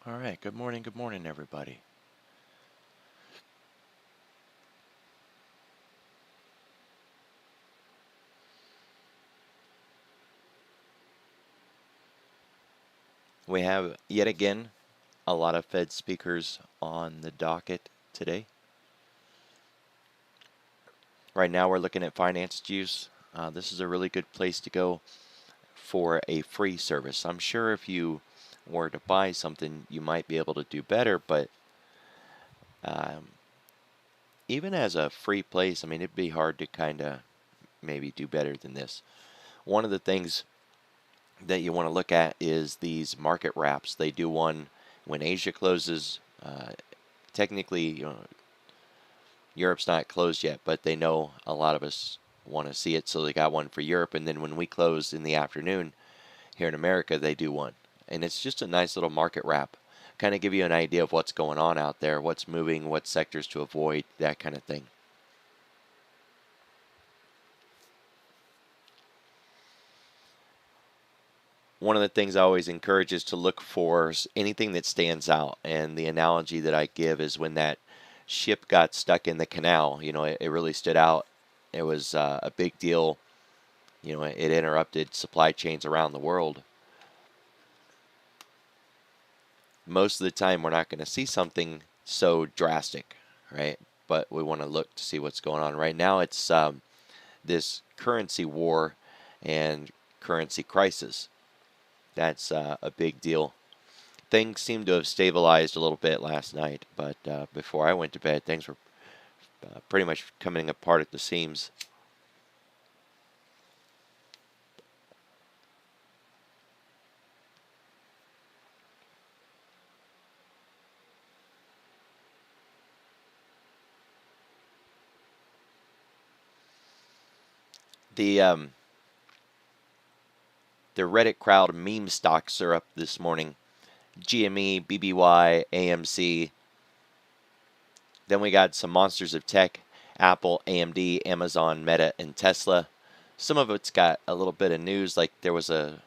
All right, good morning, everybody. We have yet again a lot of Fed speakers on the docket today. Right now, we're looking at finance juice. This is a really good place to go for a free service. I'm sure if you were to buy something, you might be able to do better, but um, even as a free place, I mean, it'd be hard to kind of maybe do better than this. One of the things that you want to look at is these market wraps. They do one when Asia closes. Technically, Europe's not closed yet, but they know a lot of us want to see it, so they got one for Europe. And then when we close in the afternoon here in America, they do one, and it's just a nice little market wrap. Kind of give you an idea of what's going on out there, what's moving, what sectors to avoid, that kind of thing. One of the things I always encourage is to look for anything that stands out. And the analogy that I give is when that ship got stuck in the canal, it really stood out. It was a big deal. It interrupted supply chains around the world. Most of the time, we're not going to see something so drastic, right? But we want to look to see what's going on. Right now, it's this currency war and currency crisis. That's a big deal. Things seem to have stabilized a little bit last night, but before I went to bed, things were pretty much coming apart at the seams. The the Reddit crowd meme stocks are up this morning. GME, BBY, AMC. Then we got some monsters of tech: Apple, AMD, Amazon, Meta, and Tesla. Some of it's got a little bit of news, like there was a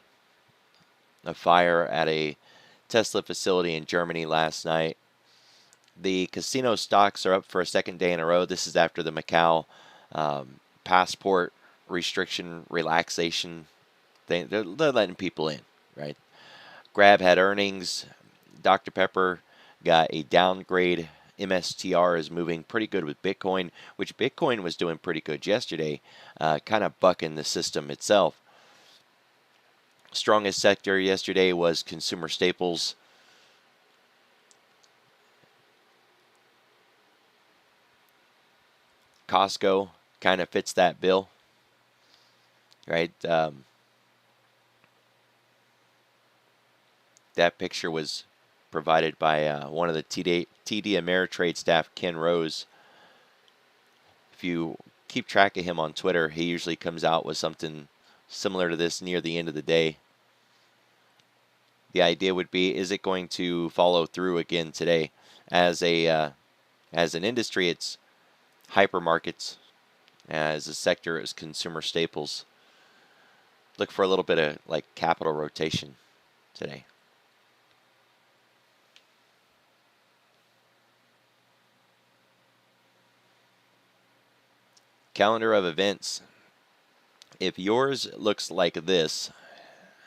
fire at a Tesla facility in Germany last night. The casino stocks are up for a second day in a row. This is after the Macau passport restriction relaxation thing. They're letting people in, right? Grab had earnings. Dr. Pepper got a downgrade. MSTR is moving pretty good with Bitcoin, which Bitcoin was doing pretty good yesterday, kind of bucking the system itself. Strongest sector yesterday was consumer staples. Costco kind of fits that bill, right? That picture was provided by one of the TD Ameritrade staff, Ken Rose. If you keep track of him on Twitter, he usually comes out with something similar to this near the end of the day. The idea would be, is it going to follow through again today? As an industry, it's hypermarkets. As a sector, it's consumer staples. Look for a little bit of like capital rotation today. Calendar of events. If yours looks like this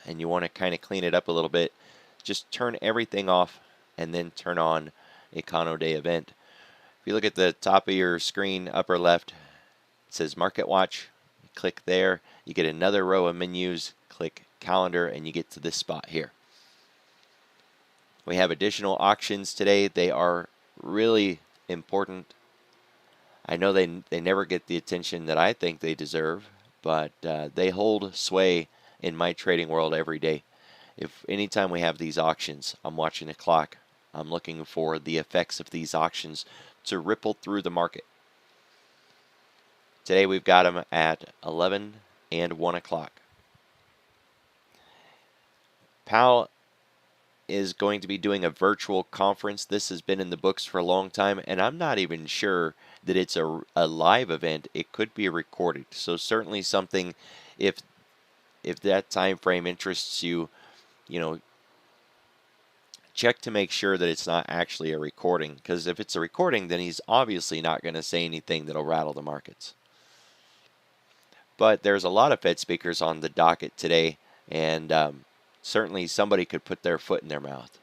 and you want to kind of clean it up a little bit, just turn everything off and then turn on Econo Day event. If you look at the top of your screen, upper left, it says Market Watch. Click there. You get another row of menus. Click Calendar and you get to this spot here. We have additional auctions today. They are really important. I know they never get the attention that I think they deserve, but they hold sway in my trading world every day. If anytime we have these auctions, I'm watching the clock. I'm looking for the effects of these auctions to ripple through the market. Today we've got them at 11 and 1 o'clock. Powell is going to be doing a virtual conference. This has been in the books for a long time, and I'm not even sure that it's a live event. It could be recorded. So certainly something, if that time frame interests you, check to make sure that it's not actually a recording, because if it's a recording, then he's obviously not going to say anything that'll rattle the markets. But there's a lot of Fed speakers on the docket today, and certainly somebody could put their foot in their mouth.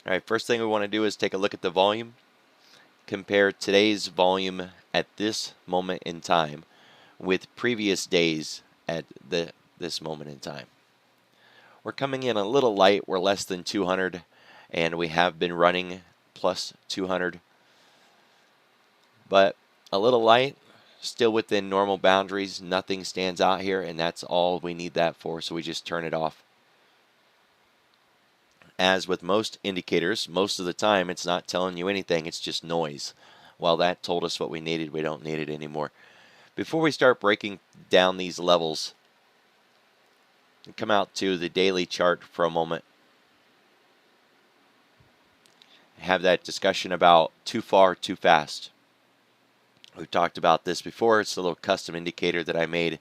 All right, first thing we want to do is take a look at the volume. Compare today's volume at this moment in time with previous days at this moment in time. We're coming in a little light. We're less than 200, and we have been running plus 200. But a little light, still within normal boundaries. Nothing stands out here, and that's all we need that for, so we just turn it off. As with most indicators, most of the time it's not telling you anything, it's just noise. Well, that told us what we needed, we don't need it anymore. Before we start breaking down these levels, come out to the daily chart for a moment. Have that discussion about too far, too fast. We've talked about this before. It's a little custom indicator that I made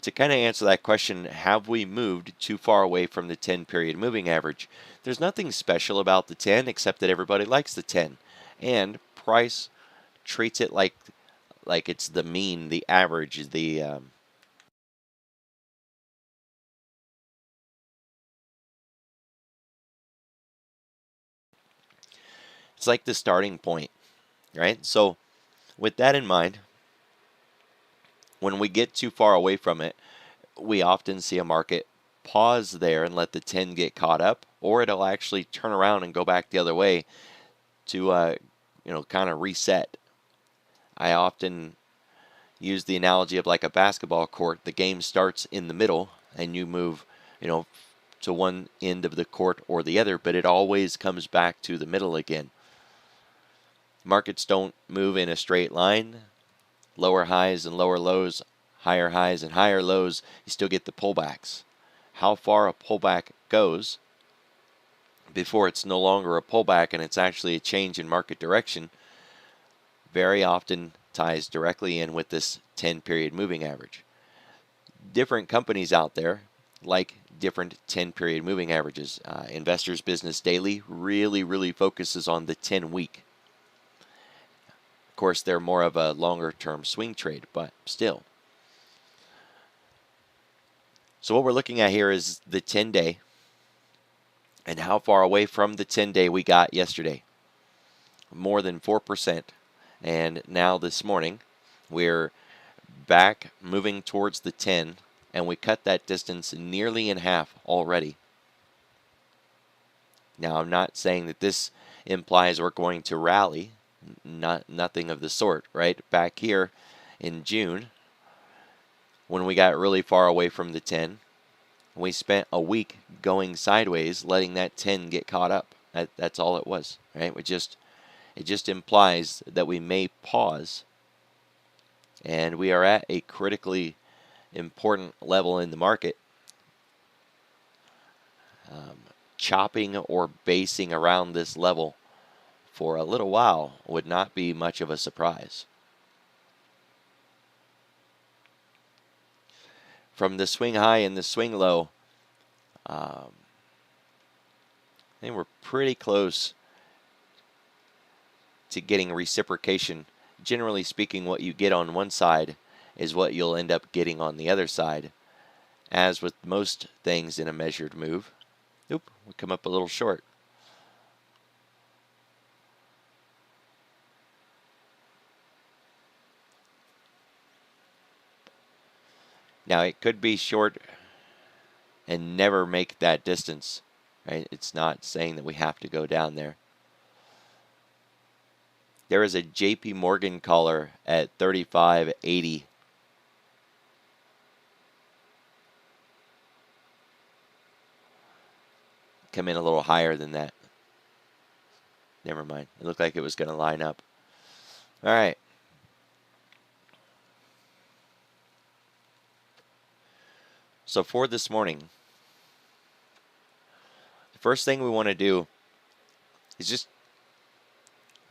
to kind of answer that question. Have we moved too far away from the 10-period moving average? There's nothing special about the 10 except that everybody likes the 10, and price treats it like it's the mean, the average, it's like the starting point, right? So with that in mind, when we get too far away from it, we often see a market pause there and let the 10 get caught up, or it'll actually turn around and go back the other way to kind of reset. I often use the analogy of like a basketball court. The game starts in the middle and you move, to one end of the court or the other, but it always comes back to the middle again. Markets don't move in a straight line. Lower highs and lower lows, higher highs and higher lows, you still get the pullbacks. How far a pullback goes before it's no longer a pullback and it's actually a change in market direction very often ties directly in with this 10-period moving average. Different companies out there like different 10-period moving averages. Investors Business Daily really focuses on the 10-week. Of course, they're more of a longer-term swing trade, but still. So what we're looking at here is the 10-day and how far away from the 10-day we got yesterday. More than 4%. And now this morning, we're back moving towards the 10, and we cut that distance nearly in half already. Now, I'm not saying that this implies we're going to rally. Nothing of the sort, right? Back here in June, when we got really far away from the 10, we spent a week going sideways, letting that 10 get caught up. That's all it was, right? It just implies that we may pause, and we are at a critically important level in the market. Chopping or basing around this level for a little while would not be much of a surprise. From the swing high and the swing low, I think we're pretty close to getting reciprocation. Generally speaking, what you get on one side is what you'll end up getting on the other side. As with most things in a measured move, we come up a little short. Now, it could be short and never make that distance, right? It's not saying that we have to go down there. There is a JP Morgan caller at 35.80. Come in a little higher than that. Never mind. It looked like it was going to line up. All right. So for this morning, the first thing we want to do is just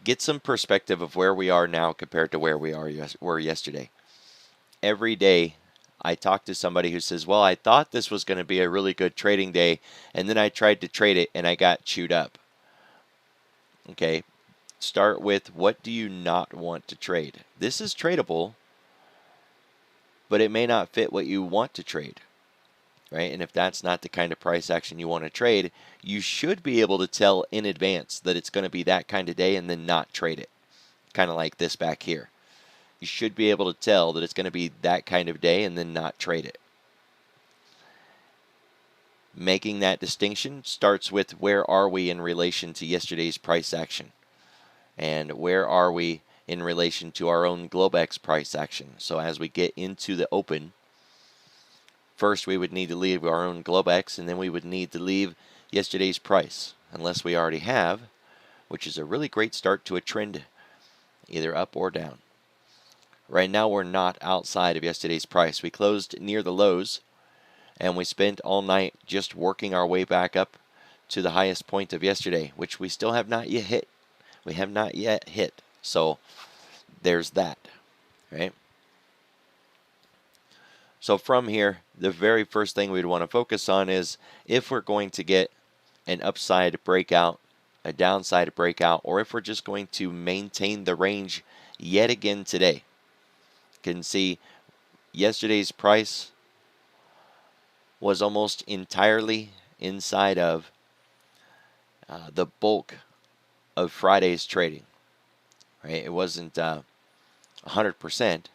get some perspective of where we are now compared to where we were yesterday. Every day I talk to somebody who says, well, I thought this was going to be a really good trading day, and then I tried to trade it and I got chewed up. Okay, start with, what do you not want to trade? This is tradable, but it may not fit what you want to trade, right? And if that's not the kind of price action you want to trade, you should be able to tell in advance that it's going to be that kind of day and then not trade it. Kind of like this back here. You should be able to tell that it's going to be that kind of day and then not trade it. Making that distinction starts with, where are we in relation to yesterday's price action? And where are we in relation to our own Globex price action? So as we get into the open, first we would need to leave our own Globex, and then we would need to leave yesterday's price, unless we already have, which is a really great start to a trend, either up or down. Right now we're not outside of yesterday's price. We closed near the lows, and we spent all night just working our way back up to the highest point of yesterday, which we still have not yet hit. We have not yet hit. So there's that, right? So from here, the very first thing we'd want to focus on is if we're going to get an upside breakout, a downside breakout, or if we're just going to maintain the range yet again today. You can see yesterday's price was almost entirely inside of the bulk of Friday's trading, right? It wasn't 100%,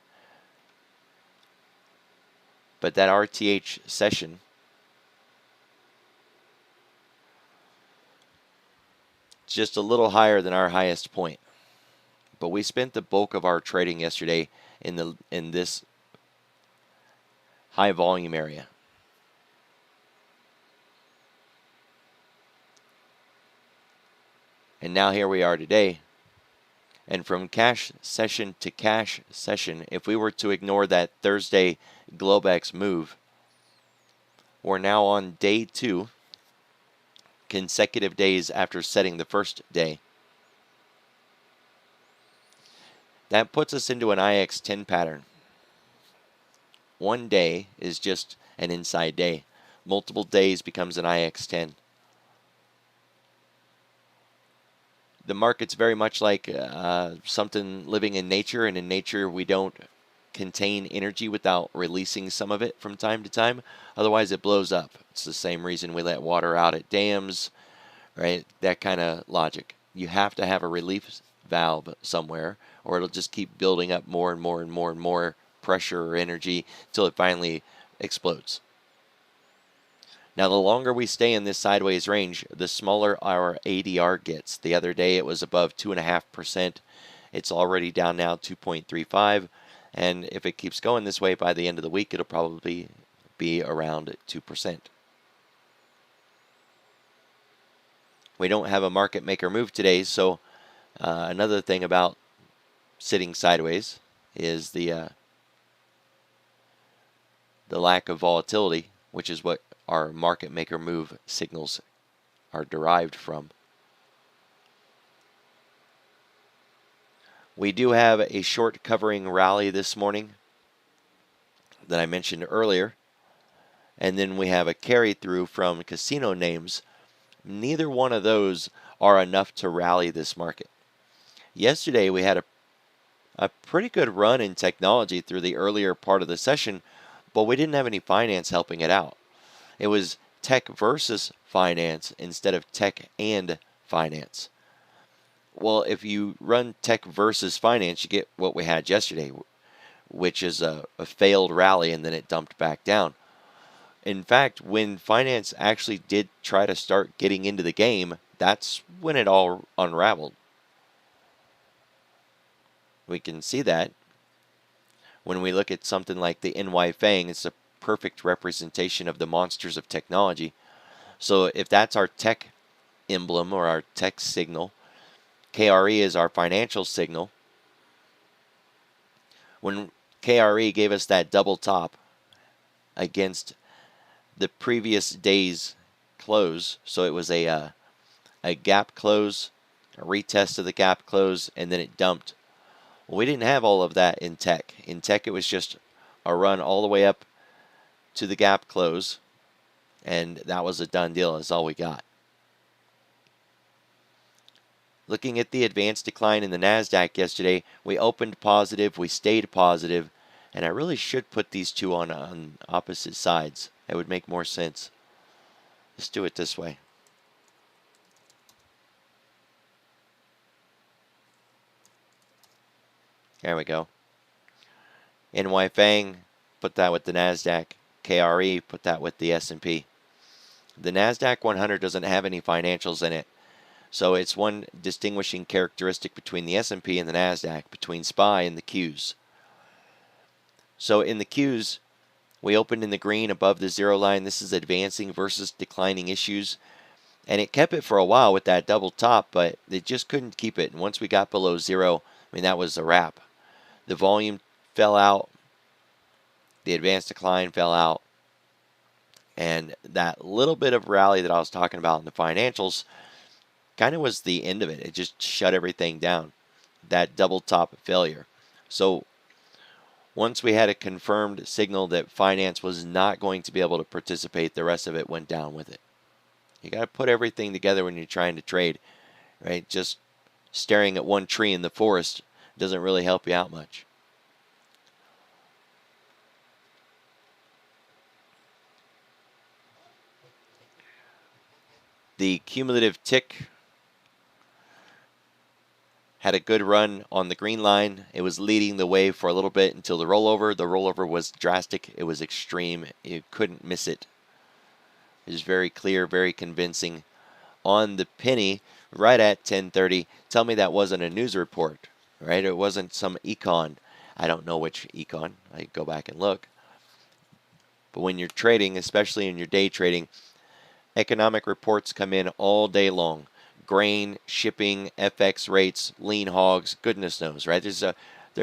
but that RTH session just a little higher than our highest point. But we spent the bulk of our trading yesterday in this high volume area. And now here we are today. And from cash session to cash session, if we were to ignore that Thursday Globex move, we're now on day 2, consecutive days after setting the first day. That puts us into an IX10 pattern. One day is just an inside day. Multiple days becomes an IX10. The market's very much like something living in nature, and in nature we don't contain energy without releasing some of it from time to time. Otherwise it blows up. It's the same reason we let water out at dams, right? That kind of logic. You have to have a relief valve somewhere, or it'll just keep building up more and more and more and more pressure or energy until it finally explodes. Now, the longer we stay in this sideways range, the smaller our ADR gets. The other day it was above 2.5%. It's already down now 2.35. And if it keeps going this way, by the end of the week, it'll probably be around 2%. We don't have a market maker move today, so another thing about sitting sideways is the lack of volatility, which is what our market maker move signals are derived from. We do have a short covering rally this morning that I mentioned earlier, and then we have a carry through from casino names. Neither one of those are enough to rally this market. Yesterday we had a pretty good run in technology through the earlier part of the session, but we didn't have any finance helping it out. It was tech versus finance instead of tech and finance. Well, if you run tech versus finance, you get what we had yesterday, which is a failed rally, and then it dumped back down. In fact, when finance actually did try to start getting into the game, that's when it all unraveled. We can see that when we look at something like the NY Fang. It's a perfect representation of the monsters of technology. So if that's our tech emblem or our tech signal, KRE is our financial signal. When KRE gave us that double top against the previous day's close, so it was a gap close a retest of the gap close, and then it dumped. Well, we didn't have all of that in tech. In tech, it was just a run all the way up to the gap close, and that was a done deal. That's all we got. Looking at the advanced decline in the NASDAQ yesterday, we opened positive, we stayed positive, and I really should put these two on opposite sides. It would make more sense. Let's do it this way. There we go. NY Fang, put that with the NASDAQ. KRE, put that with the S&P. The NASDAQ 100 doesn't have any financials in it. So it's one distinguishing characteristic between the S&P and the NASDAQ, between SPY and the Qs. So in the Qs, we opened in the green above the zero line. This is advancing versus declining issues. And it kept it for a while with that double top, but it just couldn't keep it. And once we got below zero, I mean, that was a wrap. The volume fell out. The advanced decline fell out. And that little bit of rally that I was talking about in the financials kind of was the end of it. It just shut everything down. That double top failure. So once we had a confirmed signal that finance was not going to be able to participate, the rest of it went down with it. You got to put everything together when you're trying to trade, right? Just staring at one tree in the forest doesn't really help you out much. The cumulative tick had a good run on the green line. It was leading the way for a little bit until the rollover. The rollover was drastic. It was extreme. You couldn't miss it. It was very clear, very convincing. On the penny, right at 10:30, tell me that wasn't a news report, right? It wasn't some Econ. I don't know which Econ. I go back and look. But when you're trading, especially in your day trading, economic reports come in all day long. Grain, shipping, FX rates, lean hogs, goodness knows, right? There's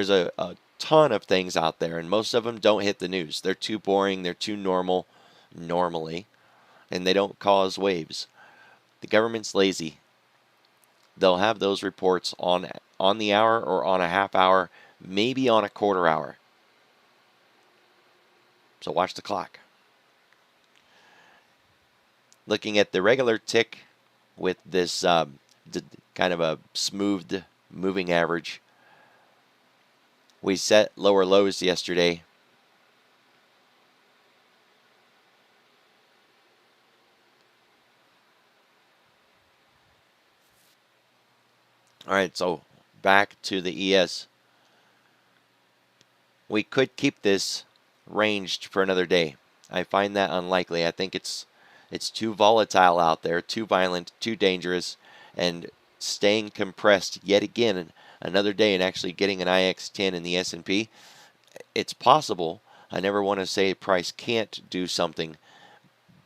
a ton of things out there, and most of them don't hit the news. They're too boring, they're too normal, normally, and they don't cause waves. The government's lazy. They'll have those reports on the hour or on a half hour, maybe on a quarter hour. So watch the clock. Looking at the regular tick with this kind of a smoothed moving average. We set lower lows yesterday. All right, so back to the ES. We could keep this ranged for another day. I find that unlikely. I think it's too volatile out there, too violent, too dangerous, and staying compressed yet again another day and actually getting an IX10 in the S&P. It's possible. I never want to say price can't do something,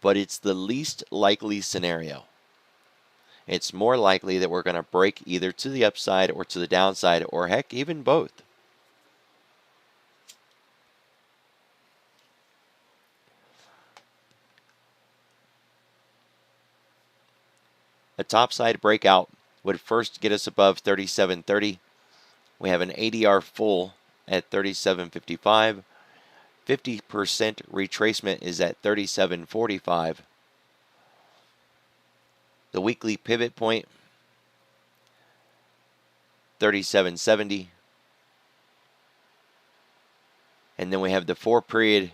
but it's the least likely scenario. It's more likely that we're going to break either to the upside or to the downside, or heck, even both. A topside breakout would first get us above 37.30. We have an ADR full at 37.55. 50% retracement is at 37.45. The weekly pivot point, 37.70. And then we have the 4-period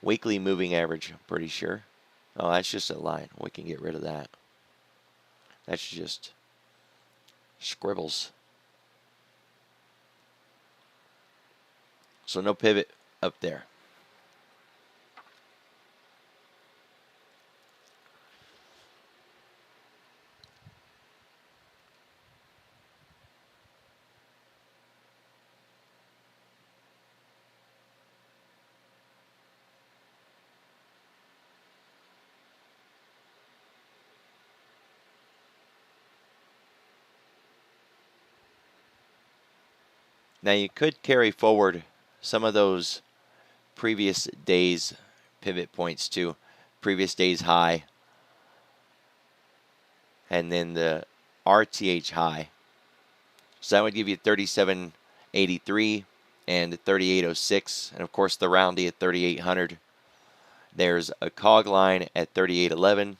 weekly moving average, I'm pretty sure. Oh, that's just a line. We can get rid of that. That's just scribbles. So no pivot up there. Now you could carry forward some of those previous days pivot points to previous day's high. and then the RTH high. So that would give you 3783 and 3806, and of course the roundy at 3800. There's a cog line at 3811.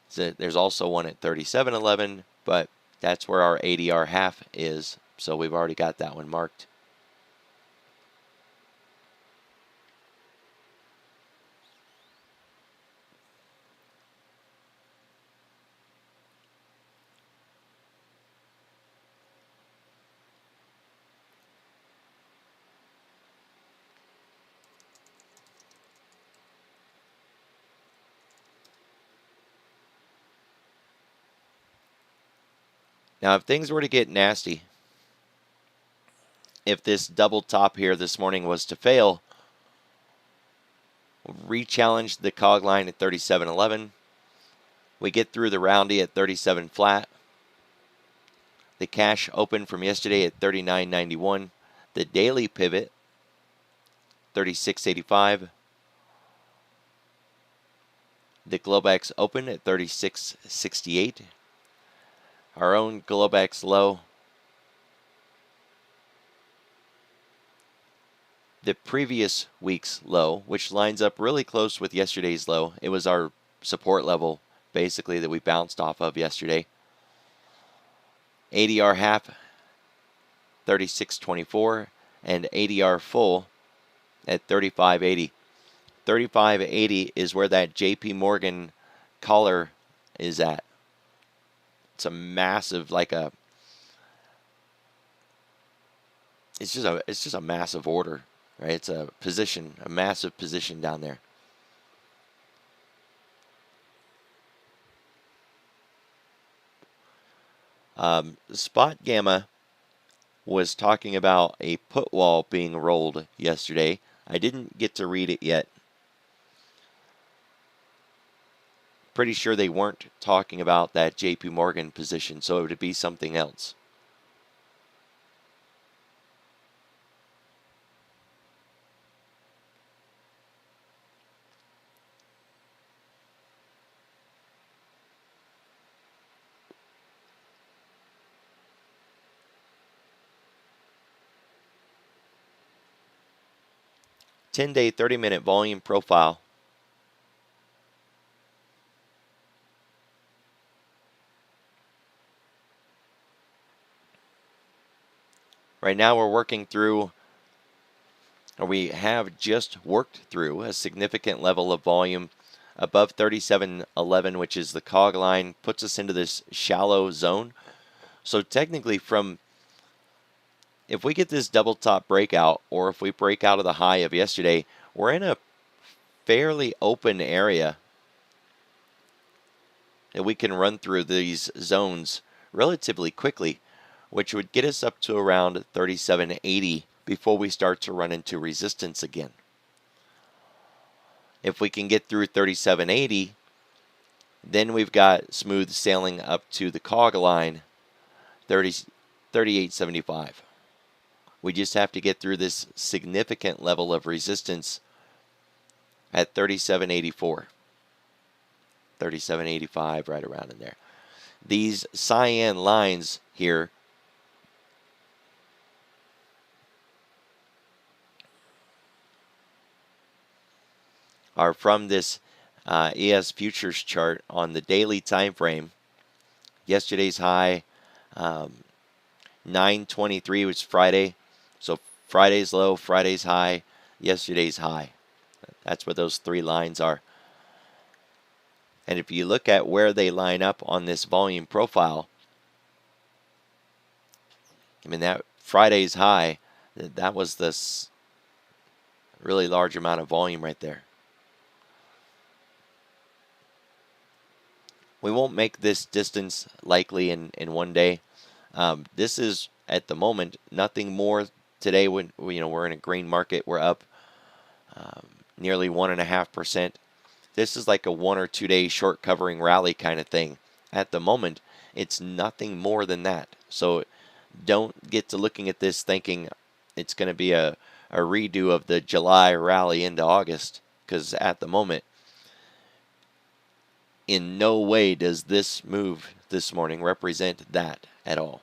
So there's also one at 3711, but that's where our ADR half is, so we've already got that one marked. Now, if things were to get nasty, if this double top here this morning was to fail, re-challenge the cog line at 37.11. We get through the roundy at 37 flat. The cash open from yesterday at 39.91. The daily pivot, 36.85. The Globex open at 36.68. Our own Globex low. The previous week's low, which lines up really close with yesterday's low. It was our support level, basically, that we bounced off of yesterday. ADR half, 36.24, and ADR full at 35.80. 35.80 is where that JP Morgan collar is at. It's a massive, it's just a massive order, right? It's a position, a massive position down there. Spot Gamma was talking about a put wall being rolled yesterday. I didn't get to read it yet. Pretty sure they weren't talking about that JP Morgan position, so it would be something else. Ten-day, 30-minute volume profile. Right now we're working through, or we have just worked through, a significant level of volume above 37.11, which is the cog line, puts us into this shallow zone. So technically if we get this double top breakout, or if we break out of the high of yesterday, we're in a fairly open area that we can run through these zones relatively quickly, which would get us up to around 37.80 before we start to run into resistance again. If we can get through 37.80, then we've got smooth sailing up to the cog line, 38.75. We just have to get through this significant level of resistance at 37.84. 37.85, right around in there. These cyan lines here are from this ES futures chart on the daily time frame. Yesterday's high, 9:23 was Friday. So Friday's low, Friday's high, yesterday's high. That's what those three lines are. And if you look at where they line up on this volume profile, I mean, that Friday's high, that was this really large amount of volume right there. We won't make this distance likely in one day. This is, at the moment, nothing more today. When we're in a green market, we're up nearly 1.5%. This is like a 1 or 2 day short covering rally kind of thing. At the moment, it's nothing more than that. So don't get to looking at this thinking it's going to be a redo of the July rally into August, because at the moment, In no way does this move this morning represent that at all.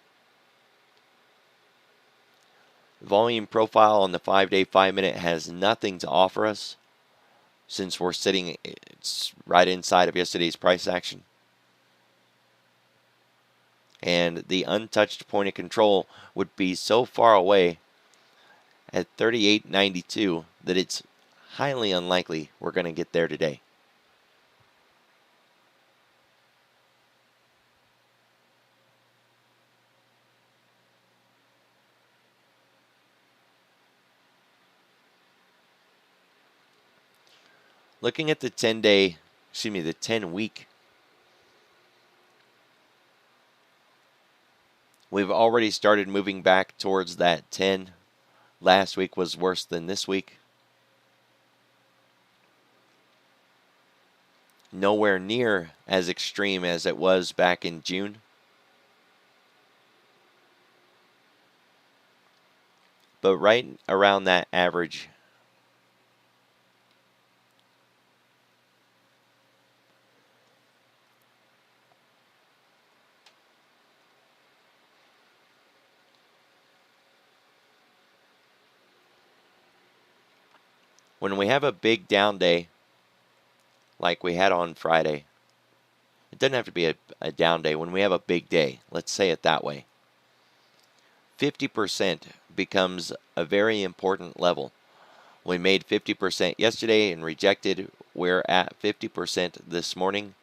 Volume profile on the 5-day, 5-minute has nothing to offer us since we're sitting right inside of yesterday's price action. And the untouched point of control would be so far away at 38.92 that it's highly unlikely we're going to get there today. Looking at the 10-week, we've already started moving back towards that 10. Last week was worse than this week. Nowhere near as extreme as it was back in June. But right around that average. When we have a big down day, like we had on Friday, it doesn't have to be a down day. When we have a big day, let's say it that way, 50% becomes a very important level. We made 50% yesterday and rejected. We're at 50% this morning.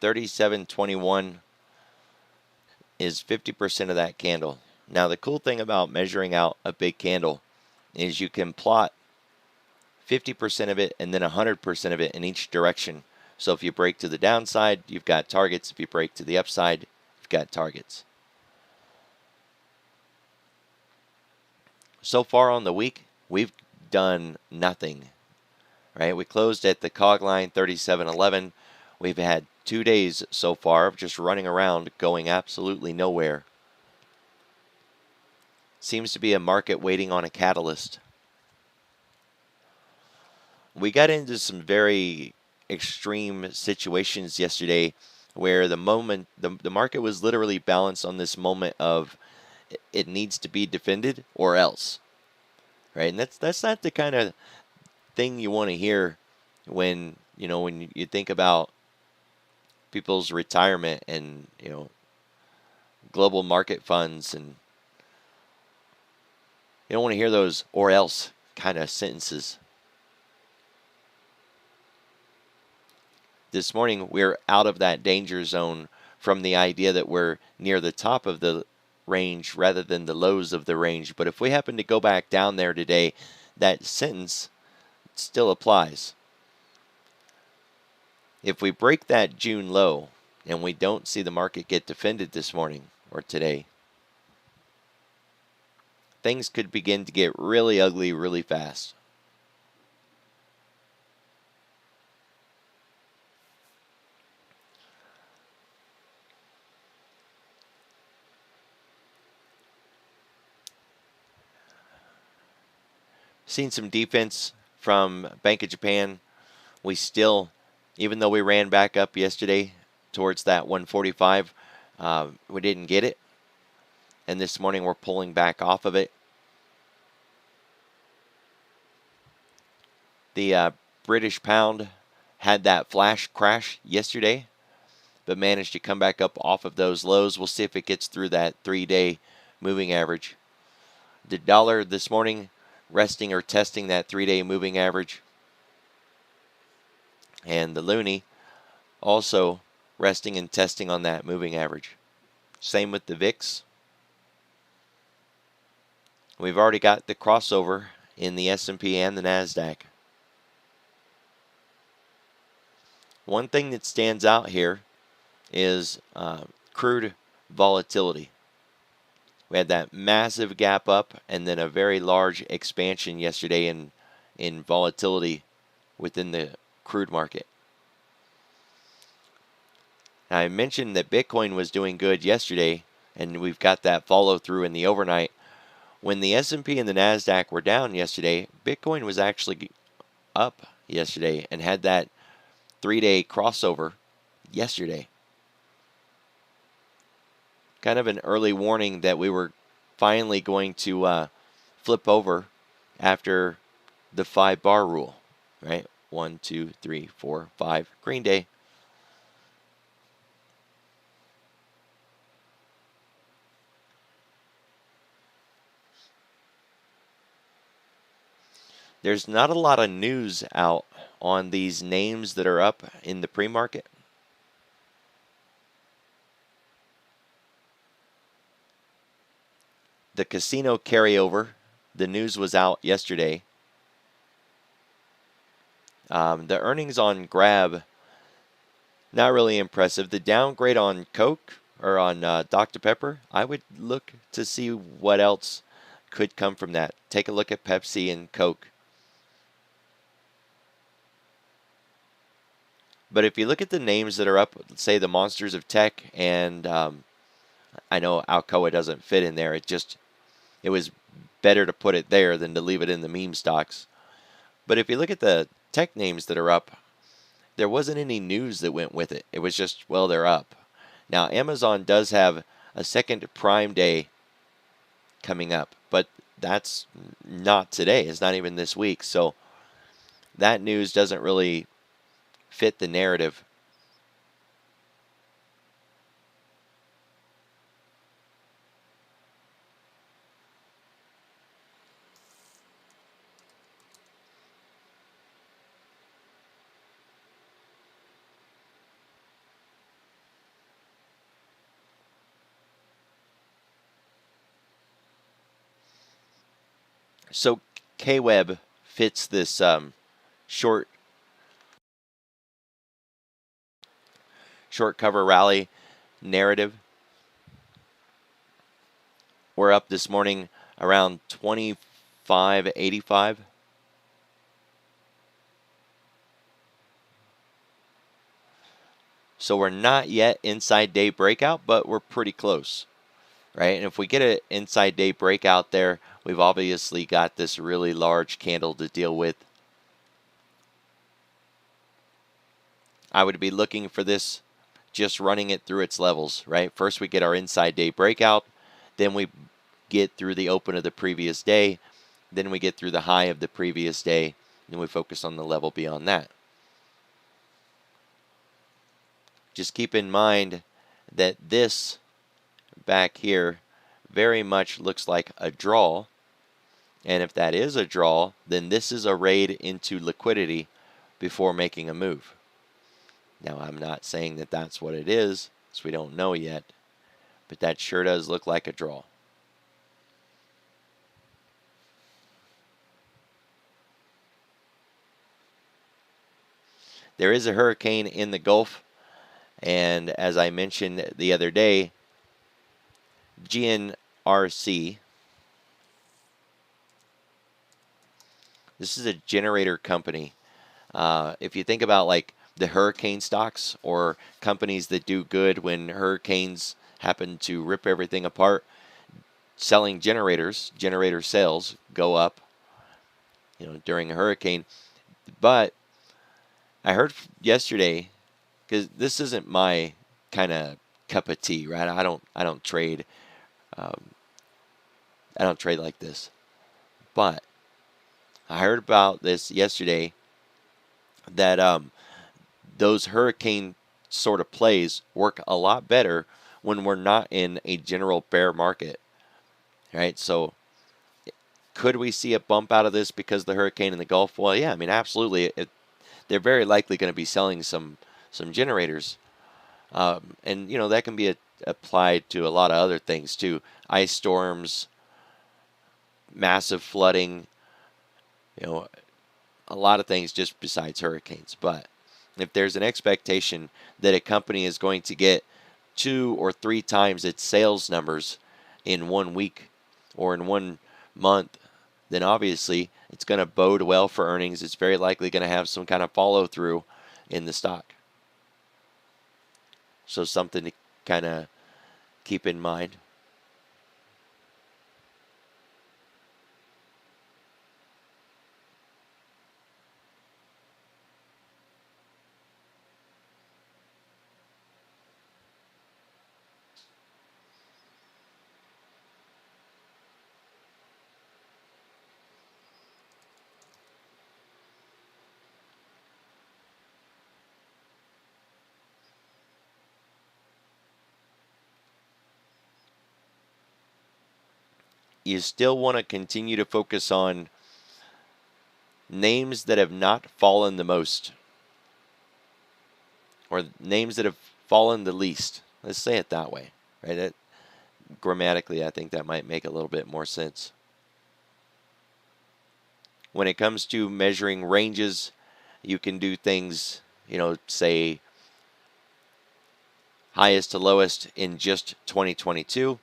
$37.21 is 50% of that candle. Now the cool thing about measuring out a big candle is you can plot 50% of it and then 100% of it in each direction. So if you break to the downside, you've got targets. If you break to the upside, you've got targets. So far on the week, we've done nothing. Right? We closed at the cog line 37.11. We've had 2 days so far of just running around going absolutely nowhere. Seems to be a market waiting on a catalyst. We got into some very extreme situations yesterday where the market was literally balanced on this moment of it needs to be defended or else. Right? And that's not the kind of thing you want to hear when you think about people's retirement and global market funds, and you don't want to hear those or else kind of sentences. This morning we're out of that danger zone from the idea that we're near the top of the range rather than the lows of the range. But if we happen to go back down there today, that sentence still applies. If we break that June low and we don't see the market get defended this morning or today, things could begin to get really ugly really fast. Seen some defense from Bank of Japan. We still, even though we ran back up yesterday towards that 145, we didn't get it. And this morning we're pulling back off of it. The British pound had that flash crash yesterday, but managed to come back up off of those lows. We'll see if it gets through that 3-day moving average. The dollar this morning resting or testing that 3-day moving average. And the loonie also resting and testing on that moving average. Same with the VIX. We've already got the crossover in the S&P and the NASDAQ. One thing that stands out here is crude volatility. We had that massive gap up and then a very large expansion yesterday in in volatility within the crude market. Now, I mentioned that Bitcoin was doing good yesterday, and we've got that follow through in the overnight. When the S&P and the Nasdaq were down yesterday, Bitcoin was actually up yesterday and had that 3-day crossover yesterday. Kind of an early warning that we were finally going to flip over after the 5-bar rule, right? 1, 2, 3, 4, 5, green day. There's not a lot of news out on these names that are up in the pre-market. The casino carryover, the news was out yesterday. The earnings on Grab, not really impressive. The downgrade on Coke or on Dr. Pepper, I would look to see what else could come from that. Take a look at Pepsi and Coke. But if you look at the names that are up, say the Monsters of Tech, and I know Alcoa doesn't fit in there. It was better to put it there than to leave it in the meme stocks. But if you look at the tech names that are up, there wasn't any news that went with it. It was just, well, they're up. Now, Amazon does have a second Prime Day coming up, but that's not today. It's not even this week. So that news doesn't really fit the narrative. So KWeb fits this short cover rally narrative. We're up this morning around 25.85. So we're not yet inside day breakout, but we're pretty close, right? And if we get an inside day breakout there, we've obviously got this really large candle to deal with. I would be looking for this, just running it through its levels, right? First we get our inside day breakout, then we get through the open of the previous day, then we get through the high of the previous day, and we focus on the level beyond that. Just keep in mind that this back here very much looks like a draw. And if that is a draw, then this is a raid into liquidity before making a move. Now, I'm not saying that that's what it is, because we don't know yet, but that sure does look like a draw. There is a hurricane in the Gulf, and as I mentioned the other day, GNRC, this is a generator company. If you think about like the hurricane stocks or companies that do good when hurricanes happen to rip everything apart, selling generators, generator sales go up, during a hurricane. But I heard yesterday, because this isn't my kind of cup of tea, right? I don't trade. I don't trade like this. But I heard about this yesterday, that those hurricane sort of plays work a lot better when we're not in a general bear market, right? So could we see a bump out of this because of the hurricane in the Gulf? Well, yeah, I mean, absolutely. They're very likely going to be selling some generators, and that can be applied to a lot of other things too: ice storms, massive flooding, a lot of things just besides hurricanes. But if there's an expectation that a company is going to get 2 or 3 times its sales numbers in 1 week or in 1 month, then obviously it's going to bode well for earnings. It's very likely going to have some kind of follow through in the stock. So something to kind of keep in mind. You still want to continue to focus on names that have not fallen the most, or names that have fallen the least. Let's say it that way, right? That, grammatically, I think that might make a little bit more sense. When it comes to measuring ranges, you can do things, say highest to lowest in just 2022.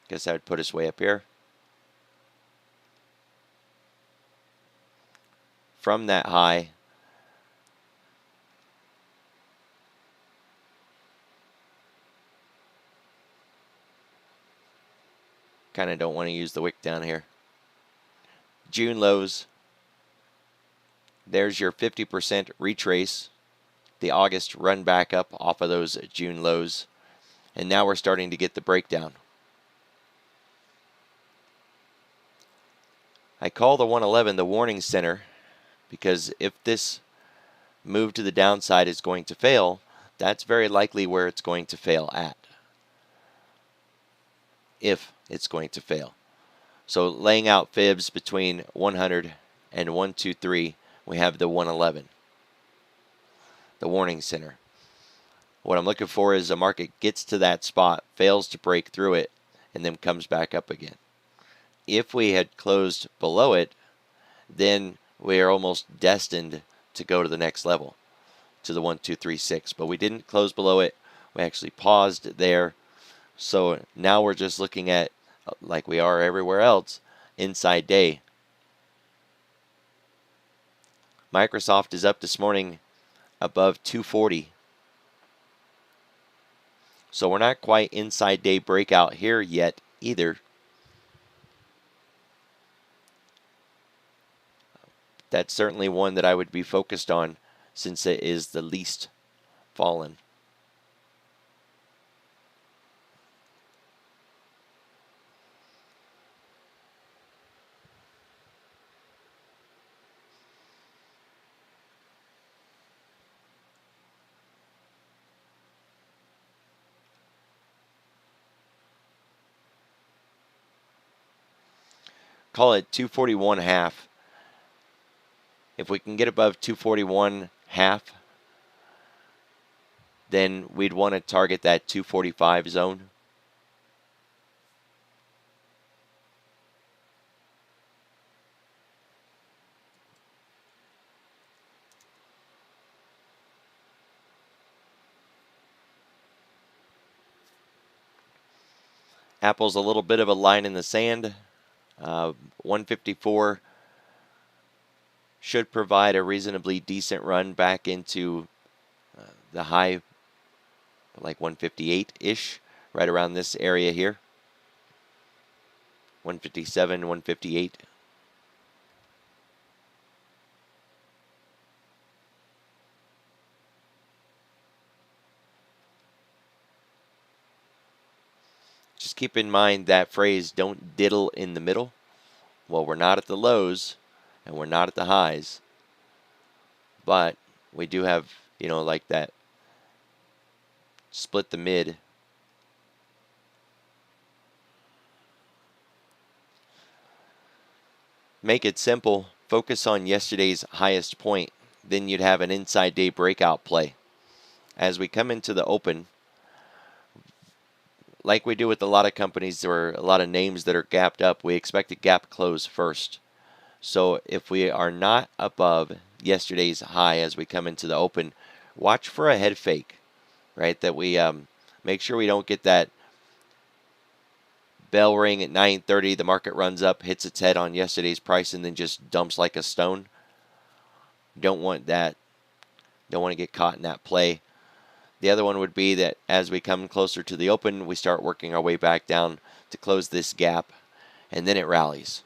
Guess that would put us way up here. From that high, kind of don't want to use the wick down here. June lows. There's your 50% retrace. The August run back up off of those June lows. And now we're starting to get the breakdown. I call the 111 the warning center because if this move to the downside is going to fail, that's very likely where it's going to fail at. If it's going to fail. So laying out fibs between 100 and 123, we have the 111, the warning center. What I'm looking for is a market gets to that spot, fails to break through it, and then comes back up again. If we had closed below it, then we are almost destined to go to the next level, to the 1236. But we didn't close below it. We actually paused there. So now we're just looking at, like we are everywhere else, inside day. Microsoft is up this morning above 240. So we're not quite inside day breakout here yet either. That's certainly one that I would be focused on since it is the least fallen. Call it 241.5. If we can get above 241.5, then we'd want to target that 245 zone. Apple's a little bit of a line in the sand. 154 should provide a reasonably decent run back into the high, like 158-ish, right around this area here. 157, 158. Just keep in mind that phrase, don't diddle in the middle. Well, we're not at the lows and we're not at the highs, but we do have, like that split the mid. Make it simple. Focus on yesterday's highest point. Then you'd have an inside day breakout play. As we come into the open, like we do with a lot of companies, there are a lot of names that are gapped up. We expect a gap close first. So if we are not above yesterday's high as we come into the open, watch for a head fake, right? That we make sure we don't get that bell ring at 9:30, the market runs up, hits its head on yesterday's price, and then just dumps like a stone. Don't want that. Don't want to get caught in that play. The other one would be that as we come closer to the open, we start working our way back down to close this gap, and then it rallies.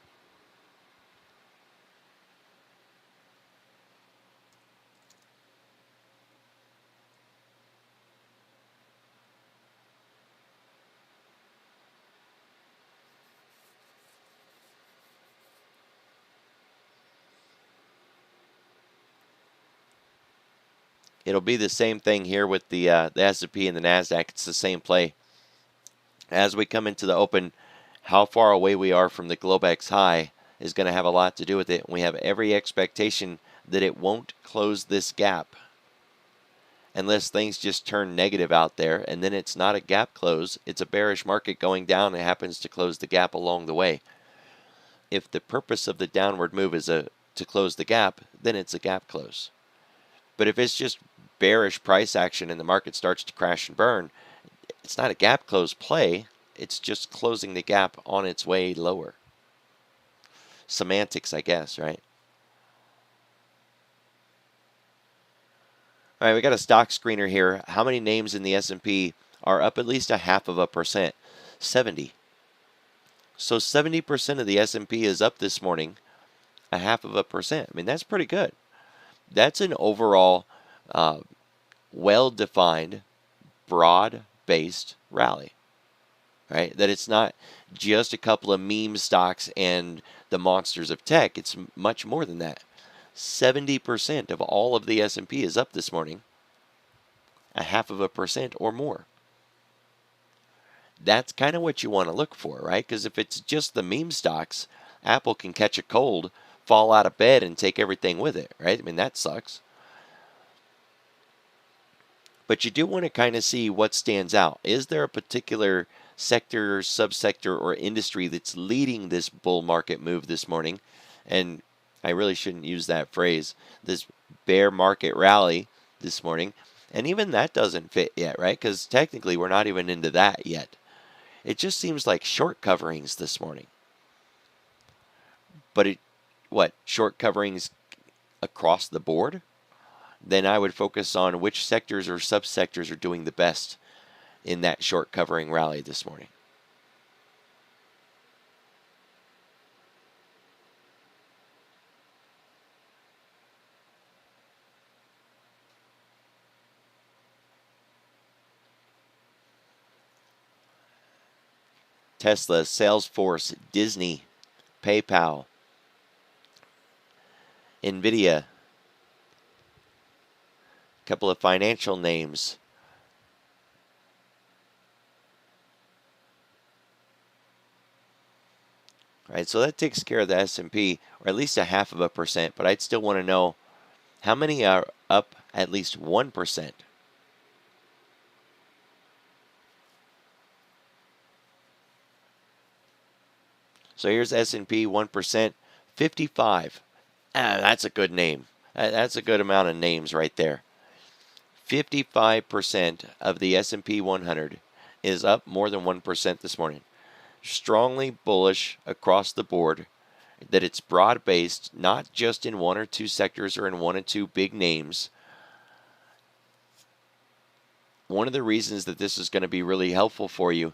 It'll be the same thing here with the S&P and the NASDAQ. It's the same play. As we come into the open, how far away we are from the Globex high is going to have a lot to do with it. We have every expectation that it won't close this gap unless things just turn negative out there, and then it's not a gap close. It's a bearish market going down and happens to close the gap along the way. If the purpose of the downward move is to close the gap, then it's a gap close. But if it's just bearish price action and the market starts to crash and burn, it's not a gap close play. It's just closing the gap on its way lower. Semantics, I guess, right? All right, we got a stock screener here. How many names in the S&P are up at least 0.5%? 70. So 70% of the S&P is up this morning, 0.5%. I mean, that's pretty good. That's an overall well-defined, broad-based rally, right? That it's not just a couple of meme stocks and the monsters of tech. It's much more than that. 70% of all of the S&P is up this morning, 0.5% or more. That's kind of what you want to look for, right? Because if it's just the meme stocks, Apple can catch a cold, fall out of bed, and take everything with it, right? I mean, that sucks. But you do want to kind of see what stands out. Is there a particular sector, subsector, or industry that's leading this bull market move this morning? And I really shouldn't use that phrase, this bear market rally this morning. And even that doesn't fit yet, right? Because technically we're not even into that yet. It just seems like short coverings this morning. But short coverings across the board? Then I would focus on which sectors or subsectors are doing the best in that short covering rally this morning. Tesla, Salesforce, Disney, PayPal, NVIDIA, a couple of financial names. All right, so that takes care of the S&P, or at least 0.5%, but I'd still want to know how many are up at least 1%. So here's S&P 1%, 55. That's a good name. That's a good amount of names right there. 55% of the S&P 100 is up more than 1% this morning. Strongly bullish across the board, that it's broad-based, not just in one or two sectors or in one or two big names. One of the reasons that this is going to be really helpful for you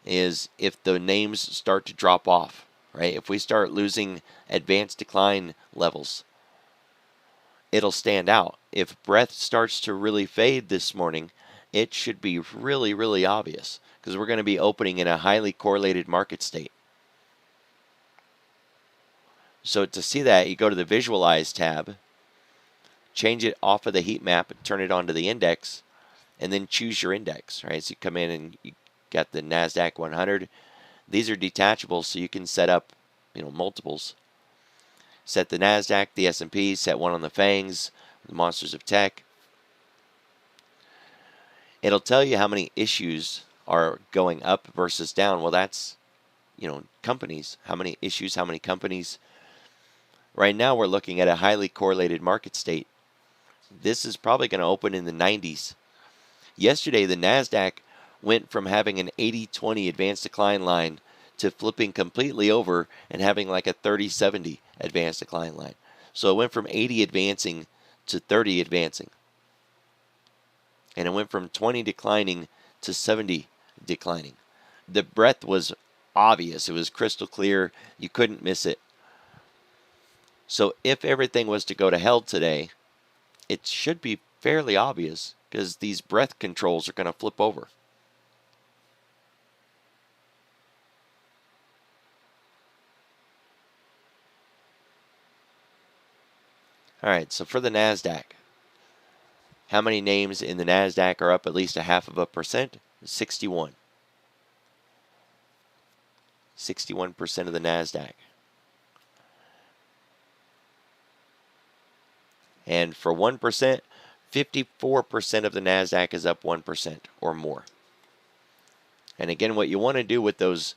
is if the names start to drop off, right? If we start losing advanced decline levels, it'll stand out. If breadth starts to really fade this morning, it should be really, really obvious because we're going to be opening in a highly correlated market state. So to see that, you go to the Visualize tab, change it off of the heat map, and turn it onto the index, and then choose your index, right? So you come in and you got the NASDAQ 100. These are detachable, so you can set up, multiples. Set the NASDAQ, the S&P, set one on the FANGs, the monsters of tech. It'll tell you how many issues are going up versus down. Well, that's, companies. How many issues, how many companies. Right now, we're looking at a highly correlated market state. This is probably going to open in the 90s. Yesterday, the NASDAQ went from having an 80-20 advanced decline line to flipping completely over and having like a 30-70 advanced decline line. So it went from 80 advancing to 30 advancing. And it went from 20 declining to 70 declining. The breadth was obvious. It was crystal clear. You couldn't miss it. So if everything was to go to hell today, it should be fairly obvious because these breadth controls are going to flip over. All right, so for the NASDAQ, how many names in the NASDAQ are up at least 0.5%? 61. 61% of the NASDAQ. And for 1%, 54% of the NASDAQ is up 1% or more. And again, what you want to do with those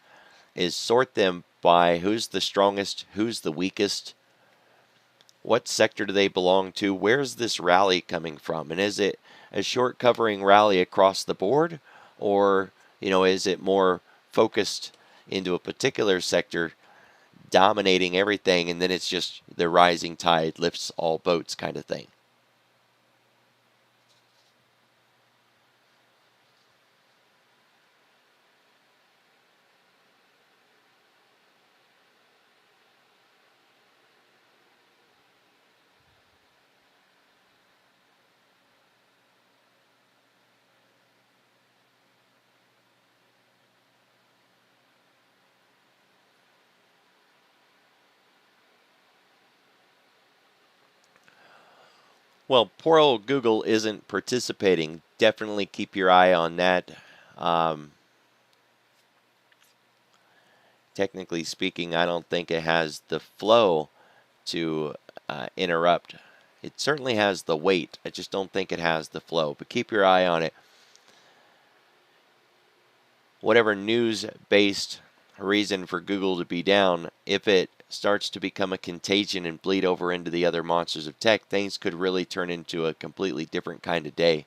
is sort them by who's the strongest, who's the weakest, what sector do they belong to, where's this rally coming from, and is it a short covering rally across the board, or is it more focused into a particular sector dominating everything, and then it's just the rising tide lifts all boats kind of thing. Well, poor old Google isn't participating. Definitely keep your eye on that. Technically speaking, I don't think it has the flow to interrupt. It certainly has the weight. I just don't think it has the flow. But keep your eye on it. Whatever news-based reason for Google to be down, if it starts to become a contagion and bleed over into the other monsters of tech, things could really turn into a completely different kind of day.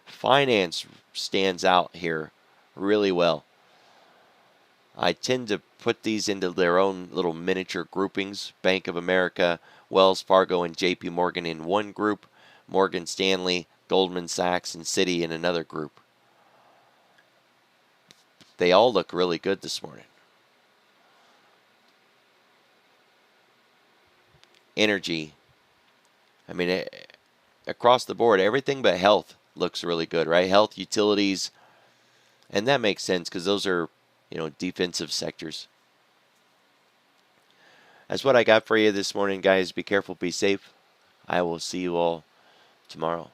Finance stands out here really well. I tend to put these into their own little miniature groupings. Bank of America, Wells Fargo, and JP Morgan in one group, Morgan Stanley, Goldman Sachs, and Citi in another group. They all look really good this morning. Energy. I mean, across the board, everything but health looks really good, right? Health, utilities, and that makes sense because those are, defensive sectors. That's what I got for you this morning, guys. Be careful, be safe. I will see you all tomorrow.